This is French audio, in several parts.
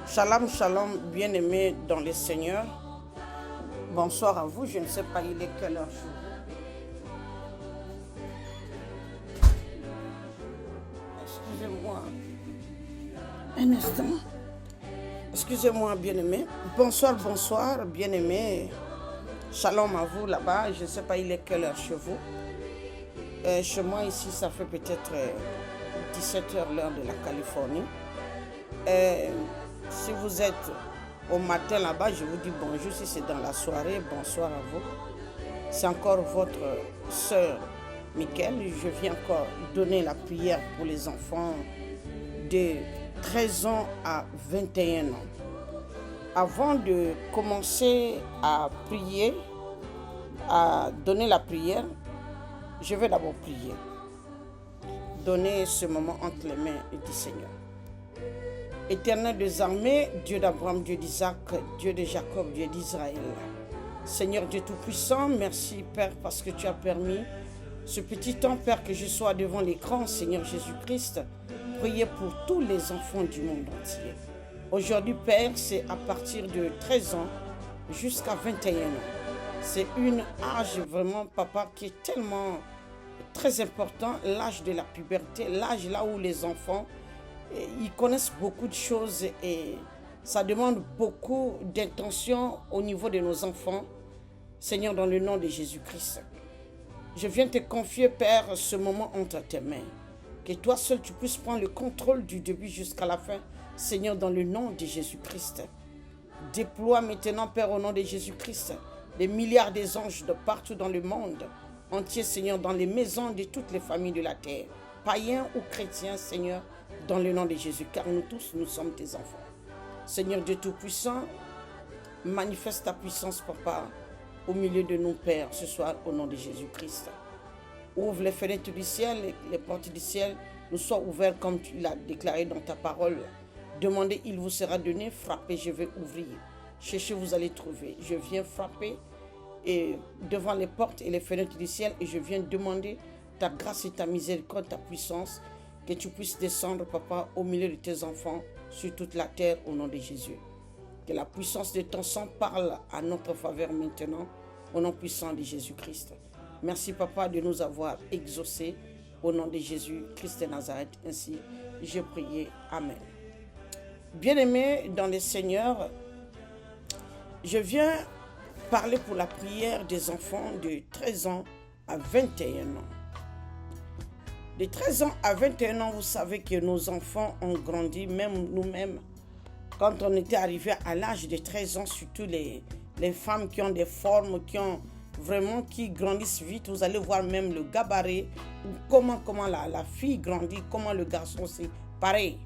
Shalom, shalom, bien-aimés dans le Seigneur. Bonsoir à vous. Je ne sais pas, il est quelle heure chez vous. Excusez-moi. Un instant. Excusez-moi, bien-aimés. Bonsoir, bonsoir, bien-aimés. Shalom à vous là-bas. Je ne sais pas, il est quelle heure chez vous. Chez moi, ici, ça fait peut-être 17h l'heure de la Californie. Si vous êtes au matin là-bas, je vous dis bonjour. Si c'est dans la soirée, bonsoir à vous. C'est encore votre sœur Michael. Je viens encore donner la prière pour les enfants de 13 ans à 21 ans. Avant de commencer à prier, à donner la prière, je vais d'abord prier. Donner ce moment entre les mains du Seigneur. Éternel des armées, Dieu d'Abraham, Dieu d'Isaac, Dieu de Jacob, Dieu d'Israël. Seigneur Dieu Tout-Puissant, merci Père parce que tu as permis ce petit temps, Père, que je sois devant l'écran, Seigneur Jésus-Christ, prier pour tous les enfants du monde entier. Aujourd'hui, Père, c'est à partir de 13 ans jusqu'à 21 ans. C'est un âge vraiment, Papa, qui est tellement très important, l'âge de la puberté, l'âge là où les enfants ils connaissent beaucoup de choses et ça demande beaucoup d'intention au niveau de nos enfants. Seigneur, dans le nom de Jésus-Christ, je viens te confier, Père, ce moment entre tes mains. Que toi seul, tu puisses prendre le contrôle du début jusqu'à la fin. Seigneur, dans le nom de Jésus-Christ. Déploie maintenant, Père, au nom de Jésus-Christ, des milliards des anges de partout dans le monde entier, Seigneur, dans les maisons de toutes les familles de la terre, païens ou chrétiens, Seigneur, dans le nom de Jésus, car nous tous, nous sommes tes enfants. Seigneur Dieu Tout-Puissant, manifeste ta puissance, Papa, au milieu de nous, Père, ce soir, au nom de Jésus-Christ. Ouvre les fenêtres du ciel, les portes du ciel, nous soient ouvertes comme tu l'as déclaré dans ta parole. Demandez, il vous sera donné. Frappez, je vais ouvrir. Cherchez, vous allez trouver. Je viens frapper et devant les portes et les fenêtres du ciel et je viens demander ta grâce et ta miséricorde, ta puissance, que tu puisses descendre, Papa, au milieu de tes enfants, sur toute la terre, au nom de Jésus. Que la puissance de ton sang parle à notre faveur maintenant, au nom puissant de Jésus-Christ. Merci, Papa, de nous avoir exaucés, au nom de Jésus-Christ de Nazareth. Ainsi, j'ai prié. Amen. Bien-aimés dans le Seigneur, je viens parler pour la prière des enfants de 13 ans à 21 ans. De 13 ans à 21 ans, vous savez que nos enfants ont grandi, même nous-mêmes. Quand on était arrivé à l'âge de 13 ans, surtout les femmes qui ont des formes, qui grandissent vite, vous allez voir même le gabarit, ou comment la fille grandit, comment le garçon c'est pareil.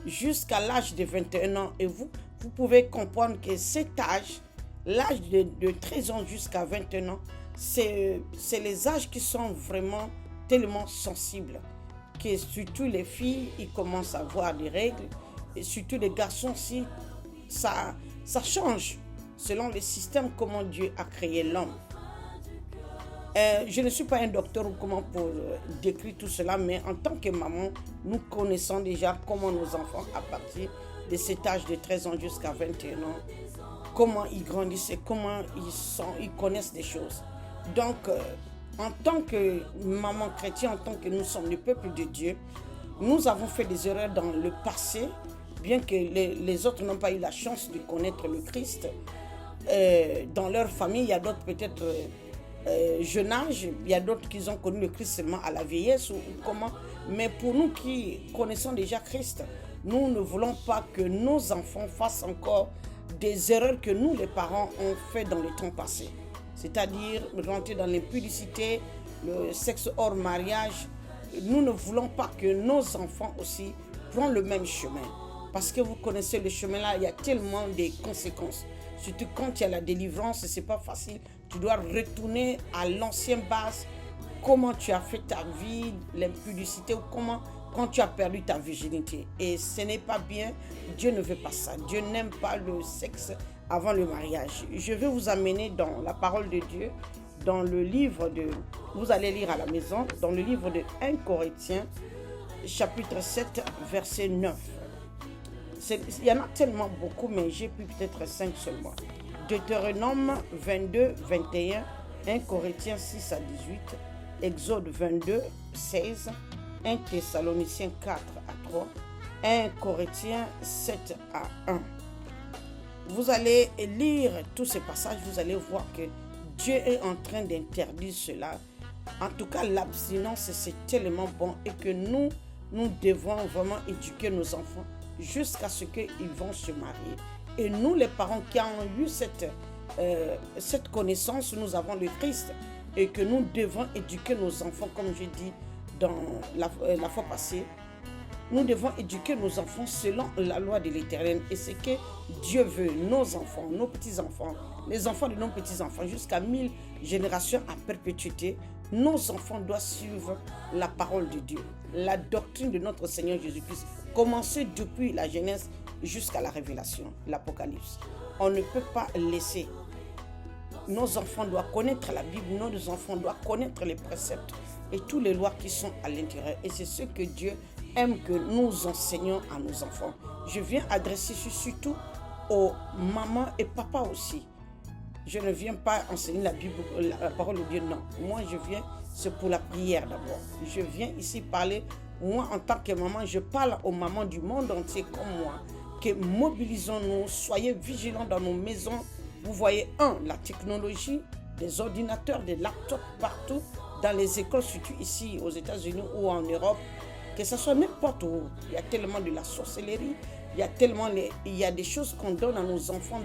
Jusqu'à l'âge de 21 ans, et vous pouvez comprendre que cet âge, l'âge de 13 ans jusqu'à 21 ans, c'est les âges qui sont vraiment tellement sensibles que surtout les filles, ils commencent à avoir des règles et surtout les garçons aussi, ça change selon le système comment Dieu a créé l'homme. Je ne suis pas un docteur ou comment pour décrire tout cela, mais en tant que maman, nous connaissons déjà comment nos enfants à partir de cet âge de 13 ans jusqu'à 21 ans, comment ils grandissent et comment ils connaissent des choses. Donc, en tant que maman chrétienne, en tant que nous sommes le peuple de Dieu, nous avons fait des erreurs dans le passé, bien que les autres n'ont pas eu la chance de connaître le Christ. Dans leur famille, il y a d'autres peut-être jeune âge, il y a d'autres qui ont connu le Christ seulement à la vieillesse ou comment. Mais pour nous qui connaissons déjà Christ, nous ne voulons pas que nos enfants fassent encore des erreurs que nous, les parents, ont fait dans le temps passé. C'est-à-dire rentrer dans l'impudicité, le sexe hors mariage. Nous ne voulons pas que nos enfants aussi prennent le même chemin. Parce que vous connaissez le chemin là, il y a tellement de conséquences. Surtout quand il y a la délivrance, ce n'est pas facile. Tu dois retourner à l'ancienne base. Comment tu as fait ta vie, l'impudicité, ou comment quand tu as perdu ta virginité. Et ce n'est pas bien. Dieu ne veut pas ça. Dieu n'aime pas le sexe avant le mariage. Je vais vous amener dans la parole de Dieu, dans le livre de, vous allez lire à la maison, dans le livre de 1 Corinthiens, chapitre 7, verset 9. Il y en a tellement beaucoup, mais j'ai pris peut-être 5 seulement. Deutéronome 22, 21, 1 Corinthiens 6 à 18, Exode 22, 16, 1 Thessaloniciens 4 à 3, 1 Corinthiens 7 à 1. Vous allez lire tous ces passages, vous allez voir que Dieu est en train d'interdire cela. En tout cas, l'abstinence, c'est tellement bon et que nous devons vraiment éduquer nos enfants jusqu'à ce qu'ils vont se marier. Et nous, les parents qui avons eu cette connaissance, nous avons le Christ et que nous devons éduquer nos enfants, comme j'ai dit dans la fois passée. Nous devons éduquer nos enfants selon la loi de l'Éternel. Et c'est que Dieu veut, nos enfants, nos petits-enfants, les enfants de nos petits-enfants, jusqu'à 1000 générations à perpétuité, nos enfants doivent suivre la parole de Dieu, la doctrine de notre Seigneur Jésus-Christ, commencer depuis la Genèse jusqu'à la Révélation, l'Apocalypse. On ne peut pas laisser. Nos enfants doivent connaître la Bible, nos enfants doivent connaître les préceptes et toutes les lois qui sont à l'intérieur. Et c'est ce que Dieu aime que nous enseignons à nos enfants. Je viens adresser surtout aux mamans et papas aussi. Je ne viens pas enseigner la Bible, la parole de Dieu, non. Moi, je viens, c'est pour la prière d'abord. Je viens ici parler, moi, en tant que maman, je parle aux mamans du monde entier comme moi, que mobilisons-nous, soyez vigilants dans nos maisons. Vous voyez, la technologie, des ordinateurs, des laptops partout, dans les écoles, surtout ici aux États-Unis ou en Europe, que ce soit n'importe où. Il y a tellement de la sorcellerie, il y a des choses qu'on donne à nos enfants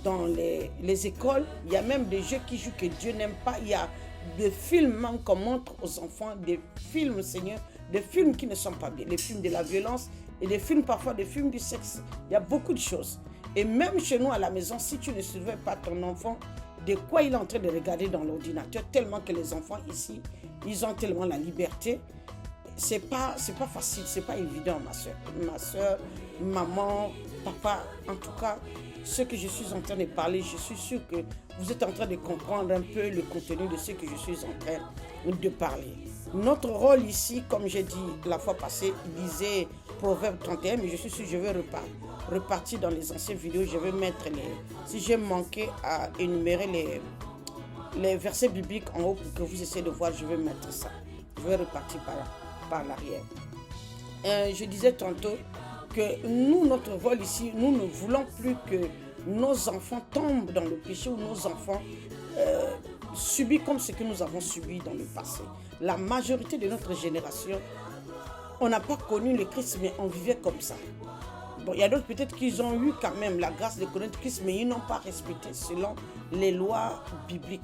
dans les écoles. Il y a même des jeux qui jouent que Dieu n'aime pas. Il y a des films qu'on montre aux enfants, des films, Seigneur, des films qui ne sont pas bien, des films de la violence et des films parfois des films du sexe. Il y a beaucoup de choses. Et même chez nous à la maison, si tu ne surveilles pas ton enfant, de quoi il est en train de regarder dans l'ordinateur, tellement que les enfants ici, ils ont tellement la liberté. C'est pas facile, c'est pas évident, ma soeur, maman, papa, en tout cas, ce que je suis en train de parler, je suis sûr que vous êtes en train de comprendre un peu le contenu de ce que je suis en train de parler. Notre rôle ici, comme j'ai dit la fois passée, lisez Proverbe 31, mais je suis sûr que je vais repartir dans les anciennes vidéos, je vais mettre si j'ai manqué à énumérer les versets bibliques en haut pour que vous essayez de voir, je vais mettre ça. Je vais repartir par l'arrière. Je disais tantôt que nous, notre rôle ici, nous ne voulons plus que nos enfants tombent dans le péché ou nos enfants subissent comme ce que nous avons subi dans le passé. La majorité de notre génération, on n'a pas connu le Christ, mais on vivait comme ça. Bon, il y a d'autres peut-être qu'ils ont eu quand même la grâce de connaître Christ, mais ils n'ont pas respecté selon les lois bibliques.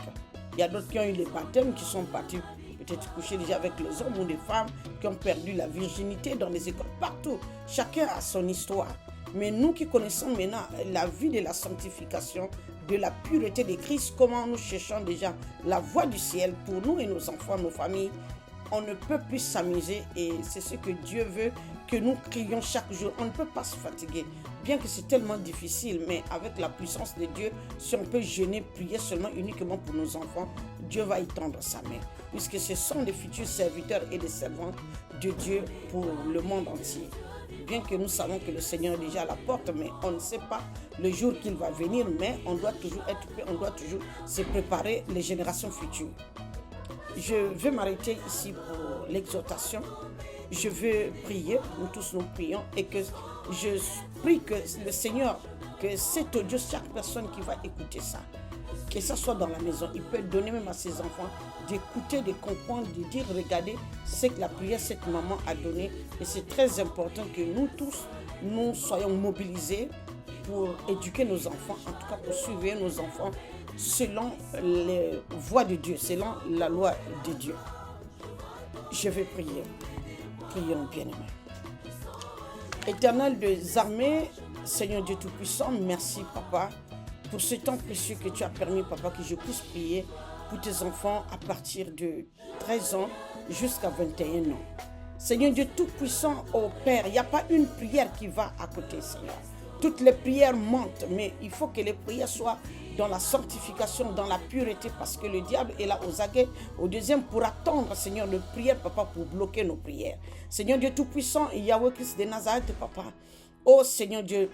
Il y a d'autres qui ont eu les baptêmes, qui sont partis peut-être coucher déjà avec les hommes ou les femmes, qui ont perdu la virginité dans les écoles, partout. Chacun a son histoire. Mais nous qui connaissons maintenant la vie de la sanctification, de la pureté de Christ, comment nous cherchons déjà la voie du ciel pour nous et nos enfants, nos familles, on ne peut plus s'amuser et c'est ce que Dieu veut, que nous crions chaque jour. On ne peut pas se fatiguer, bien que c'est tellement difficile, mais avec la puissance de Dieu, si on peut jeûner, prier seulement uniquement pour nos enfants, Dieu va y tendre sa main, puisque ce sont des futurs serviteurs et des servantes de Dieu pour le monde entier. Bien que nous savons que le Seigneur est déjà à la porte, mais on ne sait pas le jour qu'il va venir, mais on doit toujours être prêt, on doit toujours se préparer les générations futures. Je vais m'arrêter ici pour l'exhortation. Je veux prier, nous tous nous prions, et que je prie que le Seigneur, que cet audio, chaque personne qui va écouter ça, que ça soit dans la maison, il peut donner même à ses enfants d'écouter, de comprendre, de dire, regardez, c'est que la prière, cette maman a donné, et c'est très important que nous tous, nous soyons mobilisés pour éduquer nos enfants, en tout cas pour surveiller nos enfants selon les voies de Dieu, selon la loi de Dieu. Je vais prier. Prions, bien-aimés. Éternel des armées, Seigneur Dieu Tout-Puissant, merci, Papa, pour ce temps précieux que tu as permis, Papa, que je puisse prier pour tes enfants à partir de 13 ans jusqu'à 21 ans. Seigneur Dieu Tout-Puissant, ô Père, il n'y a pas une prière qui va à côté, Seigneur. Toutes les prières mentent, mais il faut que les prières soient dans la sanctification, dans la pureté, parce que le diable est là aux aguets, au deuxième, pour attendre, Seigneur, nos prières, papa, pour bloquer nos prières. Seigneur Dieu Tout-Puissant, Yahweh Christ de Nazareth, papa. Oh Seigneur Dieu,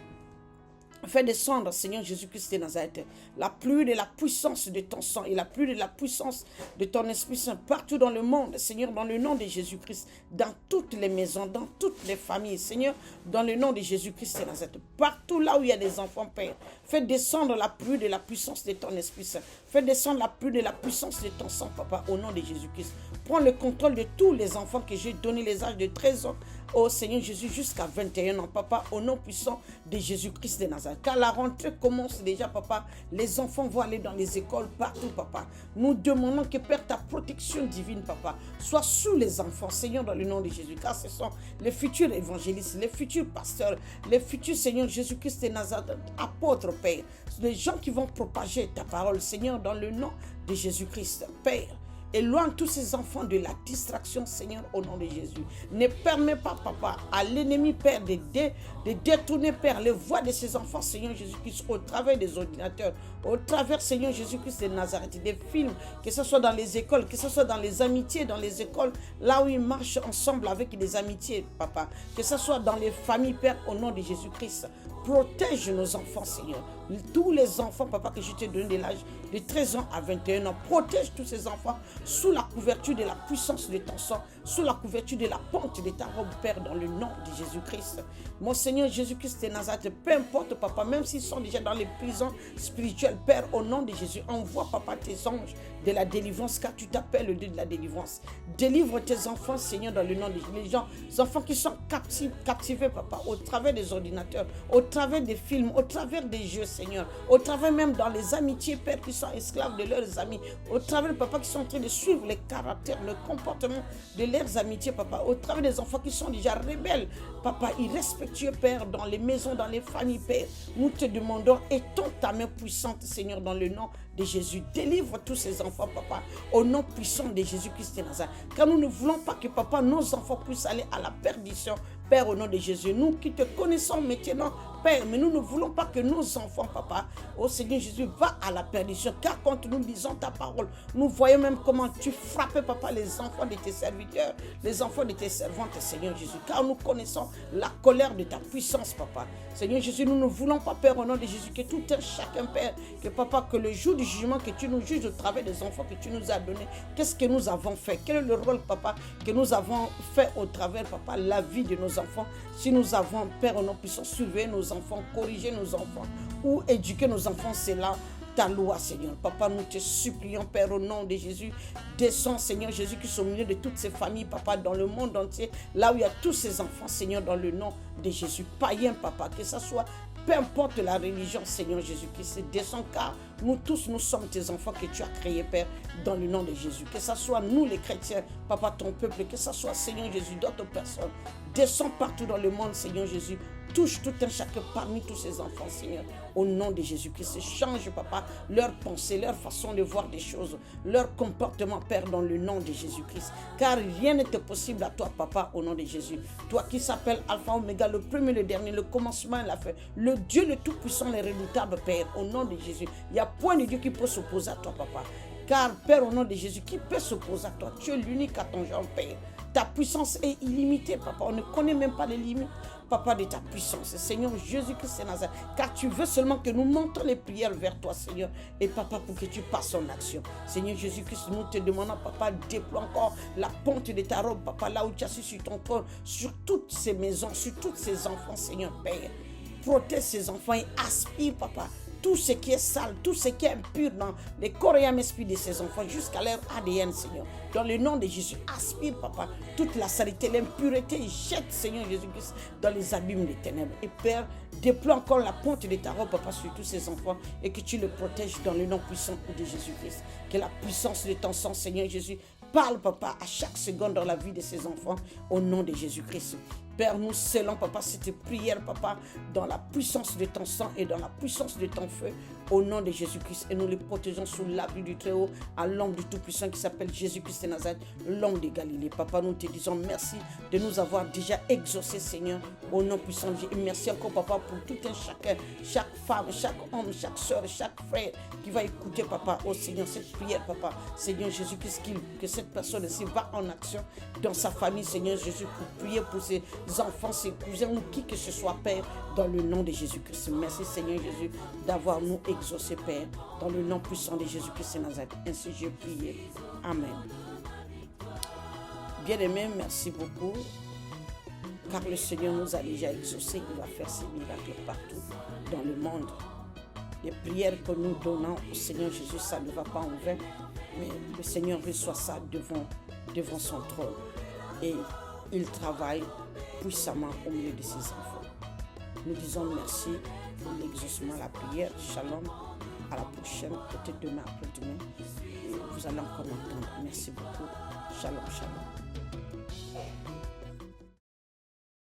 fais descendre, Seigneur Jésus-Christ de Nazareth, la pluie de la puissance de ton sang et la pluie de la puissance de ton Esprit Saint partout dans le monde, Seigneur, dans le nom de Jésus-Christ, dans toutes les maisons, dans toutes les familles, Seigneur, dans le nom de Jésus-Christ de Nazareth, partout là où il y a des enfants, Père, fais descendre la pluie de la puissance de ton Esprit Saint, fais descendre la pluie de la puissance de ton sang, papa, au nom de Jésus-Christ. Prends le contrôle de tous les enfants que j'ai donné les âges de 13 ans, au Seigneur Jésus, jusqu'à 21 ans, papa, au nom puissant de Jésus-Christ de Nazareth. Car la rentrée commence déjà, papa. Les enfants vont aller dans les écoles partout, papa. Nous demandons que, Père, ta protection divine, papa, soit sous les enfants, Seigneur, dans le nom de Jésus. Car ce sont les futurs évangélistes, les futurs pasteurs, les futurs, Seigneur Jésus-Christ de Nazareth, apôtres, Père. Les gens qui vont propager ta parole, Seigneur, dans le nom de Jésus-Christ, Père. Éloigne tous ces enfants de la distraction, Seigneur, au nom de Jésus. Ne permets pas, papa, à l'ennemi, Père, de détourner, Père, les voix de ces enfants, Seigneur Jésus-Christ, au travers des ordinateurs, au travers, Seigneur Jésus-Christ de Nazareth, des films, que ce soit dans les écoles, que ce soit dans les amitiés, dans les écoles, là où ils marchent ensemble avec des amitiés, papa. Que ce soit dans les familles, Père, au nom de Jésus-Christ. Protège nos enfants, Seigneur. Tous les enfants, papa, que je t'ai donné de l'âge de 13 ans à 21 ans. Protège tous ces enfants sous la couverture de la puissance de ton sang, sous la couverture de la pente de ta robe, Père, dans le nom de Jésus-Christ. Mon Seigneur Jésus-Christ de Nazareth, peu importe, papa, même s'ils sont déjà dans les prisons spirituelles, Père, au nom de Jésus, envoie, papa, tes anges de la délivrance, car tu t'appelles le Dieu de la délivrance. Délivre tes enfants, Seigneur, dans le nom de Jésus. Les enfants qui sont captivés, papa, au travers des ordinateurs, au travers des films, au travers des jeux, Seigneur, au travers même dans les amitiés, Père, qui sont esclaves de leurs amis, au travers, papa, qui sont en train de suivre les caractères, le comportement de leurs amitiés, papa, au travers des enfants qui sont déjà rebelles, papa, irrespectueux, Père, dans les maisons, dans les familles, Père. Nous te demandons, étends ta main puissante, Seigneur, dans le nom de Jésus. Délivre tous ces enfants, papa, au nom puissant de Jésus-Christ de Nazareth. Car nous ne voulons pas que, papa, nos enfants puissent aller à la perdition, Père, au nom de Jésus. Nous qui te connaissons maintenant, Père, mais nous ne voulons pas que nos enfants, papa, au Seigneur Jésus, va à la perdition. Car quand nous lisons ta parole, nous voyons même comment tu frappais, papa, les enfants de tes serviteurs, les enfants de tes servantes, Seigneur Jésus. Car nous connaissons la colère de ta puissance, papa. Seigneur Jésus, nous ne voulons pas, Père, au nom de Jésus, que tout un chacun, Père, que, papa, que le jour du jugement, que tu nous juges au travers des enfants que tu nous as donnés, qu'est-ce que nous avons fait? Quel est le rôle, papa, que nous avons fait au travers, papa, la vie de nos enfants? Si nous avons, Père, au nom puissant, surveiller nos enfants, corriger nos enfants ou éduquer nos enfants, c'est là ta loi, Seigneur. Papa, nous te supplions, Père, au nom de Jésus, descends, Seigneur Jésus, qui sont au milieu de toutes ces familles, papa, dans le monde entier, là où il y a tous ces enfants, Seigneur, dans le nom de Jésus. Païens, papa, que ça soit, peu importe la religion, Seigneur Jésus-Christ, descends, car nous tous, nous sommes tes enfants que tu as créés, Père, dans le nom de Jésus. Que ce soit nous, les chrétiens, papa, ton peuple, que ce soit, Seigneur Jésus, d'autres personnes. Descends partout dans le monde, Seigneur Jésus. Touche tout un chacun parmi tous ces enfants, Seigneur, au nom de Jésus-Christ. Change, papa, leur pensée, leur façon de voir des choses, leur comportement, Père, dans le nom de Jésus-Christ. Car rien n'est possible à toi, papa, au nom de Jésus. Toi qui s'appelles Alpha Oméga, le premier, le dernier, le commencement et la fin, le Dieu le Tout-Puissant, le redoutable, Père, au nom de Jésus. Il n'y a point de Dieu qui peut s'opposer à toi, papa. Car, Père, au nom de Jésus, qui peut s'opposer à toi? Tu es l'unique à ton genre, Père. Ta puissance est illimitée, papa. On ne connaît même pas les limites, papa, de ta puissance. Seigneur Jésus-Christ de Nazareth. Car tu veux seulement que nous montons les prières vers toi, Seigneur. Et papa, pour que tu passes en action. Seigneur Jésus-Christ, nous te demandons, papa, déploie encore la pente de ta robe, papa, là où tu as assis sur ton trône, sur toutes ces maisons, sur tous ces enfants, Seigneur Père. Protège ces enfants et aspire, papa, tout ce qui est sale, tout ce qui est impur dans les corps et âme esprit de ces enfants jusqu'à leur ADN, Seigneur. Dans le nom de Jésus, aspire, papa, toute la saleté, l'impureté, jette, Seigneur Jésus-Christ, dans les abîmes des ténèbres. Et Père, déploie encore la ponte de ta robe, papa, sur tous ces enfants et que tu les protèges dans le nom puissant de Jésus-Christ. Que la puissance de ton sang, Seigneur Jésus, parle, papa, à chaque seconde dans la vie de ces enfants, au nom de Jésus-Christ. Père, nous scellons, papa, cette prière, papa, dans la puissance de ton sang et dans la puissance de ton feu, au nom de Jésus-Christ. Et nous les protégeons sous l'abri du Très-Haut, à l'ombre du Tout-Puissant qui s'appelle Jésus-Christ de Nazareth, l'homme de Galilée. Papa, nous te disons merci de nous avoir déjà exaucés, Seigneur, au nom puissant de Jésus. Et merci encore, papa, pour tout un chacun, chaque femme, chaque homme, chaque soeur, chaque frère qui va écouter, papa, oh Seigneur, cette prière, papa. Seigneur Jésus-Christ, que cette personne aussi va en action dans sa famille, Seigneur Jésus, pour prier pour ses enfants, ses cousins ou qui que ce soit, Père, dans le nom de Jésus-Christ. Merci, Seigneur Jésus, d'avoir nous exaucé, Père, dans le nom puissant de Jésus-Christ de Nazareth. Ainsi j'ai prié. Amen. Bien-aimés, merci beaucoup, car le Seigneur nous a déjà exaucés. Il va faire ses miracles partout dans le monde. Les prières que nous donnons au Seigneur Jésus, ça ne va pas en vain, mais le Seigneur reçoit ça devant son trône. Et il travaille puissamment au milieu de ses enfants. Nous disons merci pour l'exaucement à la prière. Shalom, à la prochaine, peut-être demain après-demain. Vous allez encore m'entendre. Merci beaucoup. Shalom, shalom.